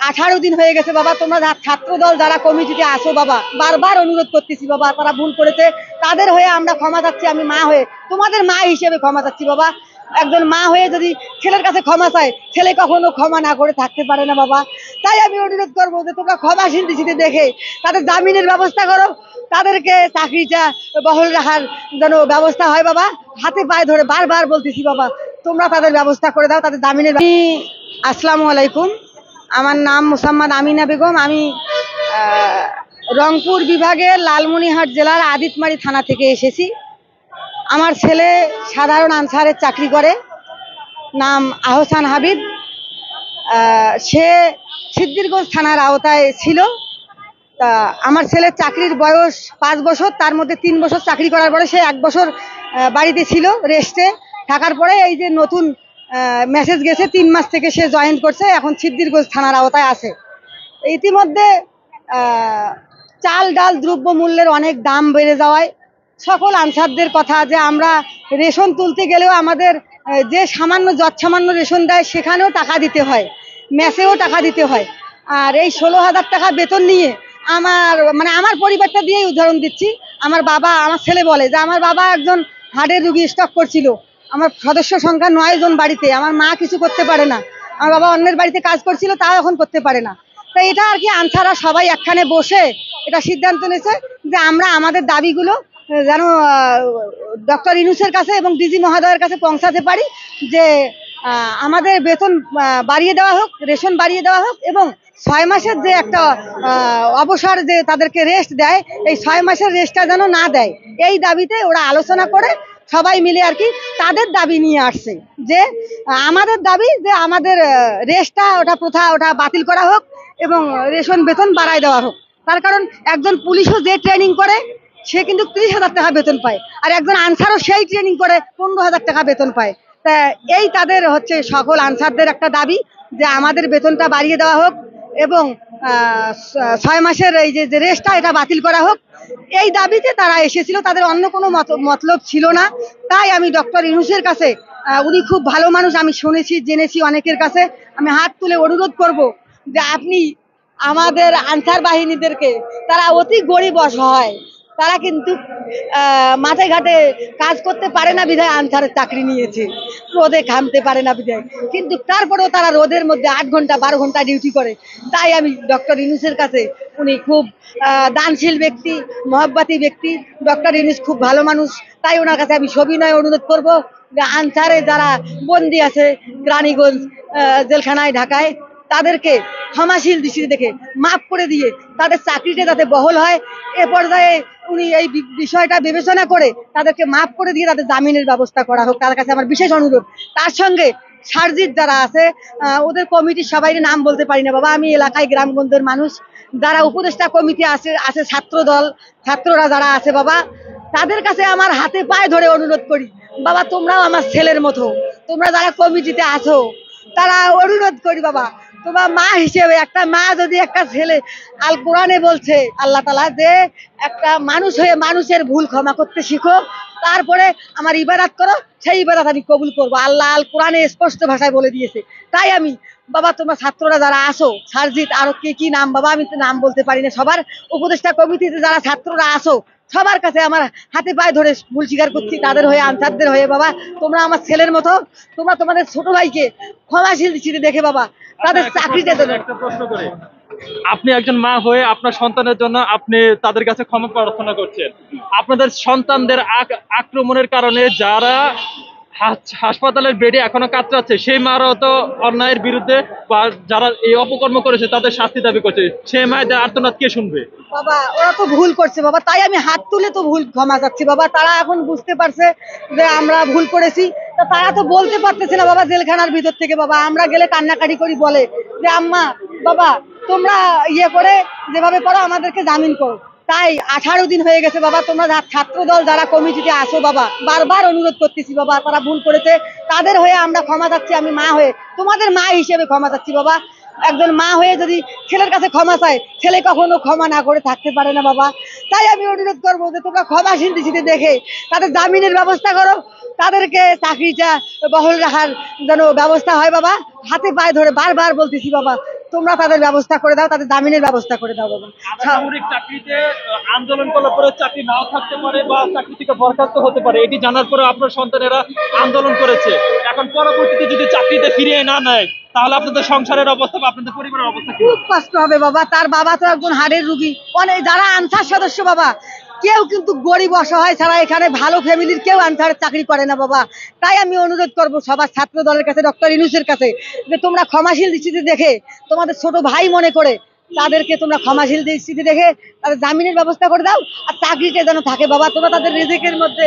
18 দিন হয়ে গেছে বাবা, তোমরা ছাত্র দল যারা কমিটিতে আসো বাবা, বারবার অনুরোধ করতেছি বাবা, তারা ভুল করেছে, তাদের হয়ে আমরা ক্ষমা চাচ্ছি। আমি মা হয়ে, তোমাদের মা হিসেবে ক্ষমা চাচ্ছি বাবা। একজন মা হয়ে যদি ছেলের কাছে ক্ষমা চায়, ছেলে কখনো ক্ষমা না করে থাকতে পারে না বাবা। তাই আমি অনুরোধ করবো যে তোমরা ক্ষমাশীল দৃষ্টিতে দেখে তাদের জামিনের ব্যবস্থা করো, তাদেরকে চাকরিটা বহাল রাখার যেন ব্যবস্থা হয় বাবা। হাতে পায়ে ধরে বারবার বলতেছি বাবা, তোমরা তাদের ব্যবস্থা করে দাও, তাদের জামিনের। আসসালামু আলাইকুম, আমার নাম মোসাম্মদ আমিনা বেগম। আমি রংপুর বিভাগের লালমনিরহাট জেলার আদিতমারি থানা থেকে এসেছি। আমার ছেলে সাধারণ আনসারের চাকরি করে, নাম আহসান হাবিব। সে সিদ্দিরগঞ্জ থানার আওতায় ছিল। তা আমার ছেলের চাকরির বয়স 5 বছর, তার মধ্যে 3 বছর চাকরি করার পরে সে 1 বছর বাড়িতে ছিল রেস্টে থাকার পরে এই যে নতুন মেসেজ গেছে 3 মাস থেকে সে জয়েন করছে, এখন সিদ্দিরগঞ্জ থানার আওতায় আছে। ইতিমধ্যে চাল ডাল দ্রব্য মূল্যের অনেক দাম বেড়ে যাওয়ায় সকল আনসারদের কথা যে আমরা রেশন তুলতে গেলেও আমাদের যে সামান্য যৎসামান্য রেশন দেয় সেখানেও টাকা দিতে হয়, মেসেও টাকা দিতে হয়। আর এই 16,000 টাকা বেতন নিয়ে আমার পরিবারটা দিয়েই উদাহরণ দিচ্ছি। আমার ছেলে বলে যে আমার বাবা একজন হার্টের রুগী, স্টক করছিল। আমার সদস্য সংখ্যা 9 জন বাড়িতে, আমার মা কিছু করতে পারে না। আমার বাবা অন্যের বাড়িতে কাজ করছিল, তাও এখন করতে পারে না। তো এটা আর কি আনসাররা সবাই একখানে বসে এটা সিদ্ধান্ত নিয়েছে যে আমরা আমাদের দাবিগুলো যেন ডক্টর ইউনূসের কাছে এবং ডিজি মহোদয়ের কাছে পৌঁছাতে পারি, যে আমাদের বেতন বাড়িয়ে দেওয়া হোক, রেশন বাড়িয়ে দেওয়া হোক, এবং 6 মাসের যে একটা অবসর যে তাদেরকে রেস্ট দেয়, এই 6 মাসের রেস্টটা যেন না দেয়। এই দাবিতে ওরা আলোচনা করে সবাই মিলে আর কি তাদের দাবি নিয়ে আসছে, যে আমাদের দাবি যে আমাদের রেস্টটা ওটা বাতিল করা হোক এবং রেশন বেতন বাড়ায় দেওয়া হোক। তার কারণ একজন পুলিশও যে ট্রেনিং করে সে কিন্তু 30,000 টাকা বেতন পায়, আর একজন আনসারও সেই ট্রেনিং করে 15,000 টাকা বেতন পায়। তা এই তাদের হচ্ছে সকল আনসারদের একটা দাবি যে আমাদের বেতনটা বাড়িয়ে দেওয়া হোক এবং 6 মাসের এই যে রেস্টটা এটা বাতিল করা হোক। এই দাবিতে তারা এসেছিল, তাদের অন্য কোনো মতলব ছিল না। তাই আমি ডক্টর ইউনূসের কাছে, উনি খুব ভালো মানুষ, আমি শুনেছি জেনেছি অনেকের কাছে, আমি হাত তুলে অনুরোধ করব যে আপনি আমাদের আনসার বাহিনীদেরকে, তারা অতি গরিব অসহায়, তারা কিন্তু মাঠে ঘাটে কাজ করতে পারে না বিধায় আনসারের চাকরি নিয়েছে, রোদে ঘামতে পারে না বিধায়, কিন্তু তারপরেও তারা রোদের মধ্যে 8 ঘন্টা 12 ঘন্টা ডিউটি করে। তাই আমি ডক্টর ইউনূসের কাছে, উনি খুব দানশীল ব্যক্তি, মহব্বতী ব্যক্তি, ডক্টর ইউনূস খুব ভালো মানুষ, তাই ওনার কাছে আমি সবিনয় অনুরোধ করব যে আনসারে যারা বন্দী আছে রানীগঞ্জ জেলখানায় ঢাকায়, তাদেরকে ক্ষমাশীল দৃষ্টিতে দেখে মাফ করে দিয়ে তাদের চাকরিটা যাতে বহাল হয়, এ পর্যায়ে উনি এই বিষয়টা বিবেচনা করে তাদেরকে মাফ করে দিয়ে তাদের জামিনের ব্যবস্থা করা হোক, তার কাছে আমার বিশেষ অনুরোধ। তার সঙ্গে সার্জিত যারা আছে, ওদের কমিটির সবাই নাম বলতে পারি না বাবা, আমি এলাকায় গ্রামগঞ্জের মানুষ, যারা উপদেষ্টা কমিটি আছে ছাত্র দল, ছাত্ররা যারা আছে বাবা, তাদের কাছে আমার হাতে পায়ে ধরে অনুরোধ করি বাবা, তোমরাও আমার ছেলের মতো, তোমরা যারা কমিটিতে আছো তারা অনুরোধ করি বাবা, তোমার মা হিসেবে, একটা মা যদি একটা ছেলে, আল কোরআনে বলছে আল্লাহ তাআলা যে একটা মানুষ হয়ে মানুষের ভুল ক্ষমা করতে শিখো, তারপরে আমার ইবাদত করো, সেই ইবাদত আমি কবুল করবো, আল্লাহ আল কোরআনে স্পষ্ট ভাষায় বলে দিয়েছে। তাই আমি বাবা, তোমরা ছাত্ররা যারা আসো, সারজিৎ আরো কি নাম বাবা, আমি তো নাম বলতে পারি না, সবার উপদেষ্টা কমিটিতে যারা ছাত্ররা আসো সবার কাছে আমার হাতে পায়ে ধরে ভুল স্বীকার করছি, তাদের হয়ে আনসারদের হয়ে বাবা, তোমরা আমার ছেলের মতো, তোমরা তোমাদের ছোট ভাইকে ক্ষমাশীল দৃষ্টিতে দেখে বাবা তাদের চাকরিতে দেবে। একটা প্রশ্ন করে, আপনি একজন মা হয়ে আপনার সন্তানের জন্য আপনি তাদের কাছে ক্ষমা প্রার্থনা করছেন, আপনাদের সন্তানদের আক্রমণের কারণে যারা হাসপাতালের বেডে এখনো কাতরাচ্ছে, সেই মারাও তো অন্যায়ের বিরুদ্ধে বা যারা এই অপকর্ম করেছে তাদের শাস্তি দাবি করছে, সেই মায়েদের আর্তনাদ কে শুনবে বাবা? ওরা তো ভুল করছে বাবা, তাই আমি হাত তুলে তো ভুল ক্ষমা চাচ্ছি বাবা। তারা এখন বুঝতে পারছে যে আমরা ভুল করেছি, তা তারা তো বলতে পারতেছে না বাবা জেলখানার ভিতর থেকে বাবা, আমরা গেলে কান্নাকাটি করি, বলে যে আম্মা বাবা তোমরা ইয়ে করে যেভাবে করো আমাদেরকে জামিন করো। তাই 18 দিন হয়ে গেছে বাবা, তোমরা ছাত্র দল যারা কমিটিতে আসো বাবা, বারবার অনুরোধ করতেছি বাবা, তারা ভুল করেছে, তাদের হয়ে আমরা ক্ষমা চাচ্ছি। আমি মা হয়ে, তোমাদের মা হিসেবে ক্ষমা চাচ্ছি বাবা। একজন মা হয়ে যদি ছেলের কাছে ক্ষমা চায়, ছেলে কখনো ক্ষমা না করে থাকতে পারে না বাবা। তাই আমি অনুরোধ করবো যে তোমরা ক্ষমাশীল দৃষ্টিতে দেখে তাদের জামিনের ব্যবস্থা করো, তাদেরকে চাকরিটা বহাল রাখার যেন ব্যবস্থা হয় বাবা। হাতে পায়ে ধরে বারবার বলতেছি বাবা, তোমরা তাদের ব্যবস্থা করে দাও, তাদের জামিনের ব্যবস্থা করে দাও বাবা। সামরিক চাকরিতে আন্দোলন করলে পরে চাকরি নাও থাকতে পারে বা চাকরি থেকে বরখাস্ত হতে পারে, এটি জানার পরে আপনার সন্তানেরা আন্দোলন করেছে। এখন পরবর্তীতে যদি চাকরিতে ফিরিয়ে না নেয় তাহলে আপনাদের সংসারের অবস্থা বা আপনাদের পরিবারের অবস্থা কি হবে? খুব কষ্ট হবে বাবা, তার বাবা তো একজন হাড়ের রুগী, অনেক যারা আনসার সদস্য বাবা, কেউ কিন্তু গরিব অসহায় ছাড়া এখানে ভালো ফ্যামিলির কেউ আনসারের চাকরি করে না বাবা। তাই আমি অনুরোধ করব সবার ছাত্র দলের কাছে, ডক্টর ইউনূসের কাছে, যে তোমরা ক্ষমাশীল দৃষ্টিতে দেখে, তোমাদের ছোট ভাই মনে করে তাদেরকে তোমরা ক্ষমাশীল দৃষ্টিতে দেখে তাদের জামিনের ব্যবস্থা করে দাও, আর চাকরিটা যেন থাকে বাবা। তোমরা তাদের রিজিকের মধ্যে